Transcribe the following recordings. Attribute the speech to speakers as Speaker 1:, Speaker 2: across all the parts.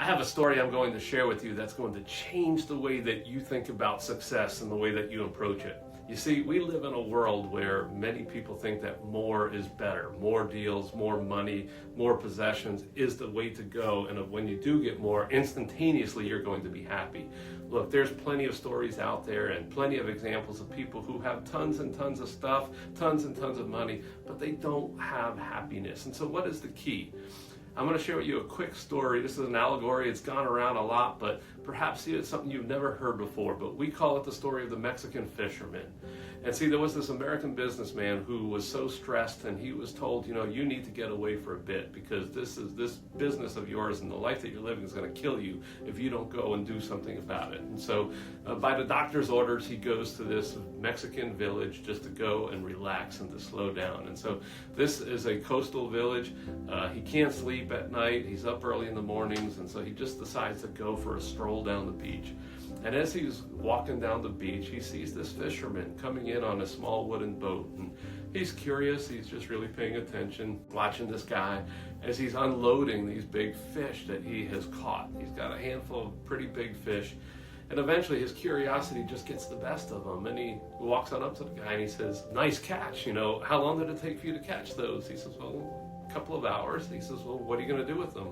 Speaker 1: have a story I'm going to share with you that's going to change the way that you think about success and the way that you approach it. You see, we live in a world where many people think that more is better. More deals, more money, more possessions is the way to go. And when you do get more, instantaneously you're going to be happy. Look, there's plenty of stories out there and plenty of examples of people who have tons and tons of stuff, tons and tons of money, but they don't have happiness. And so what is the key? I'm going to share with you a quick story. This is an allegory. It's gone around a lot, but perhaps it's something you've never heard before. But we call it the story of the Mexican fisherman. And see, there was this American businessman who was so stressed, and he was told, you need to get away for a bit because this business of yours and the life that you're living is going to kill you if you don't go and do something about it. And so by the doctor's orders, he goes to this Mexican village just to go and relax and to slow down. And so this is a coastal village. He can't sleep at night. He's up early in the mornings, and so he just decides to go for a stroll down the beach. And as he's walking down the beach, he sees this fisherman coming in on a small wooden boat. And he's curious. He's just really paying attention, watching this guy as he's unloading these big fish that he has caught. He's got a handful of pretty big fish. And eventually his curiosity just gets the best of him. And he walks on up to the guy and he says, "Nice catch. How long did it take for you to catch those?" He says, "Well, a couple of hours." He says, "Well, what are you going to do with them?"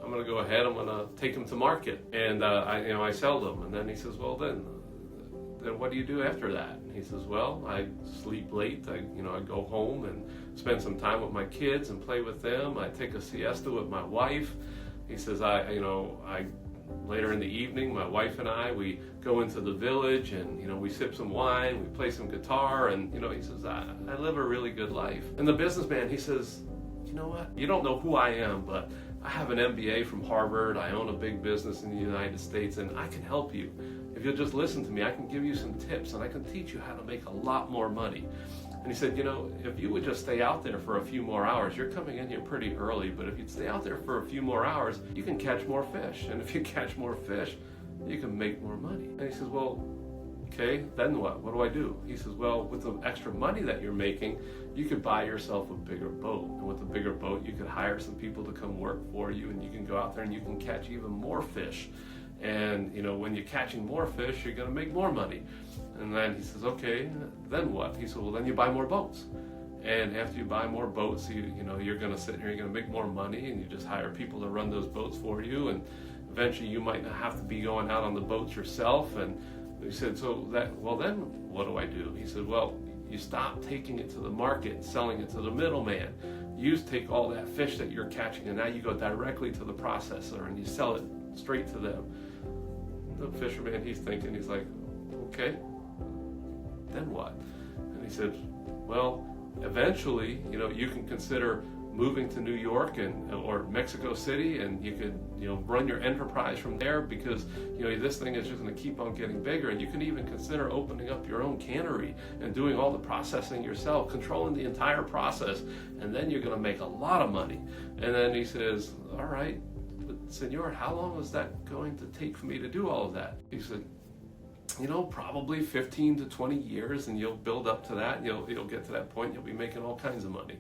Speaker 1: "I'm going to go ahead, I'm going to take them to market, and I sell them." And then he says, "Well, then what do you do after that?" And he says, "Well, I sleep late. I go home and spend some time with my kids and play with them. I take a siesta with my wife." He says, I later in the evening, my wife and I, we go into the village and, we sip some wine, we play some guitar, and, he says, I live a really good life." And the businessman, he says, "You know what? You don't know who I am, but I have an MBA from Harvard. I own a big business in the United States, and I can help you. If you'll just listen to me, I can give you some tips, and I can teach you how to make a lot more money." And he said, "If you would just stay out there for a few more hours, you're coming in here pretty early, but if you'd stay out there for a few more hours, you can catch more fish. And if you catch more fish, you can make more money." And he says, "Well, okay, then what? What do I do?" He says, "Well, with the extra money that you're making, you could buy yourself a bigger boat. And with a bigger boat, you could hire some people to come work for you, and you can go out there and you can catch even more fish. And, when you're catching more fish, you're going to make more money." And then he says, "Okay, then what?" He said, "Well, then you buy more boats. And after you buy more boats, you're going to sit here, you're going to make more money, and you just hire people to run those boats for you. And eventually you might not have to be going out on the boats yourself." And he said, "Well, then what do I do?" He said, "Well, you stop taking it to the market and selling it to the middleman. You take all that fish that you're catching, and now you go directly to the processor and you sell it straight to them." The fisherman, he's thinking, he's like, "Okay, then what?" And he said, "Well, eventually, you can consider moving to New York or Mexico City, and you could, run your enterprise from there because, this thing is just going to keep on getting bigger. And you can even consider opening up your own cannery and doing all the processing yourself, controlling the entire process, and then you're going to make a lot of money." And then he says, "All right, but Senor, how long is that going to take for me to do all of that?" He said, "Probably 15 to 20 years, and you'll build up to that. You'll get to that point, you'll be making all kinds of money."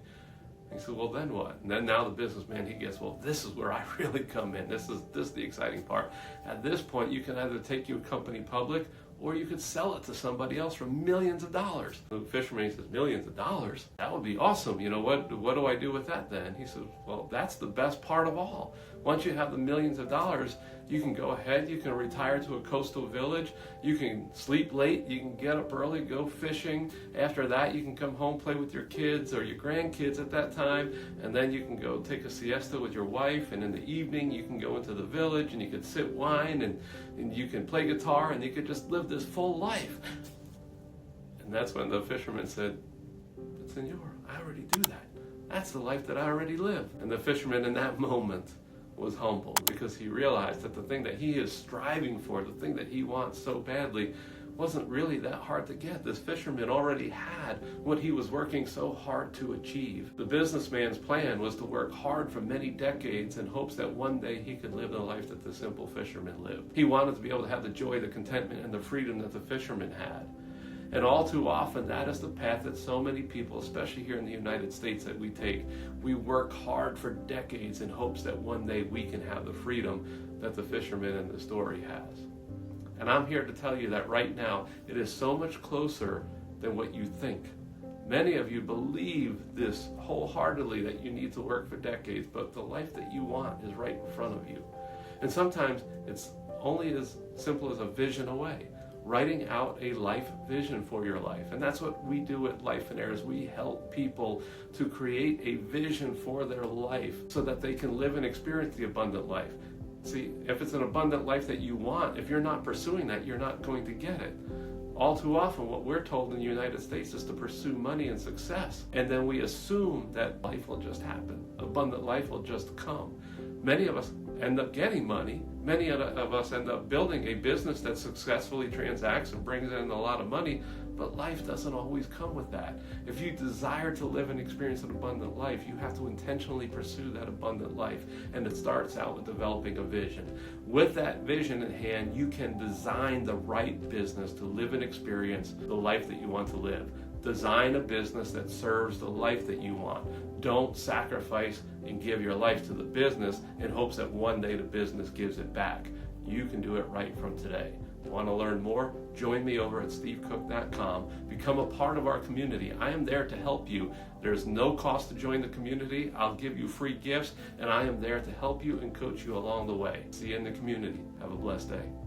Speaker 1: He said, "Well, then what?" And then now the businessman, he gets, "Well, this is where I really come in. This is the exciting part. At this point, you can either take your company public, or you could sell it to somebody else for millions of dollars." The fisherman, he says, "Millions of dollars? That would be awesome. What do I do with that then?" He says, "Well, that's the best part of all. Once you have the millions of dollars, you can go ahead, you can retire to a coastal village, you can sleep late, you can get up early, go fishing. After that, you can come home, play with your kids or your grandkids at that time, and then you can go take a siesta with your wife, and in the evening, you can go into the village and you can sip wine and you can play guitar, and you could just live this full life." And that's when the fisherman said, "But Senor, I already do that. That's the life that I already live." And the fisherman in that moment was humble because he realized that the thing that he is striving for, the thing that he wants so badly, wasn't really that hard to get. This fisherman already had what he was working so hard to achieve. The businessman's plan was to work hard for many decades in hopes that one day he could live the life that the simple fisherman lived. He wanted to be able to have the joy, the contentment, and the freedom that the fisherman had. And all too often, that is the path that so many people, especially here in the United States, that we take. We work hard for decades in hopes that one day we can have the freedom that the fisherman in the story has. And I'm here to tell you that right now, it is so much closer than what you think. Many of you believe this wholeheartedly, that you need to work for decades, but the life that you want is right in front of you. And sometimes it's only as simple as a vision away. Writing out a life vision for your life. And that's what we do at Life and Air, is we help people to create a vision for their life so that they can live and experience the abundant life. See, if it's an abundant life that you want, if you're not pursuing that, you're not going to get it. All too often, what we're told in the United States is to pursue money and success. And then we assume that life will just happen. Abundant life will just come. Many of us end up getting money. Many of us end up building a business that successfully transacts and brings in a lot of money, but life doesn't always come with that. If you desire to live and experience an abundant life, you have to intentionally pursue that abundant life, and it starts out with developing a vision. With that vision in hand, you can design the right business to live and experience the life that you want to live. Design a business that serves the life that you want. Don't sacrifice and give your life to the business in hopes that one day the business gives it back. You can do it right from today. Want to learn more? Join me over at stevecook.com. Become a part of our community. I am there to help you. There's no cost to join the community. I'll give you free gifts, and I am there to help you and coach you along the way. See you in the community. Have a blessed day.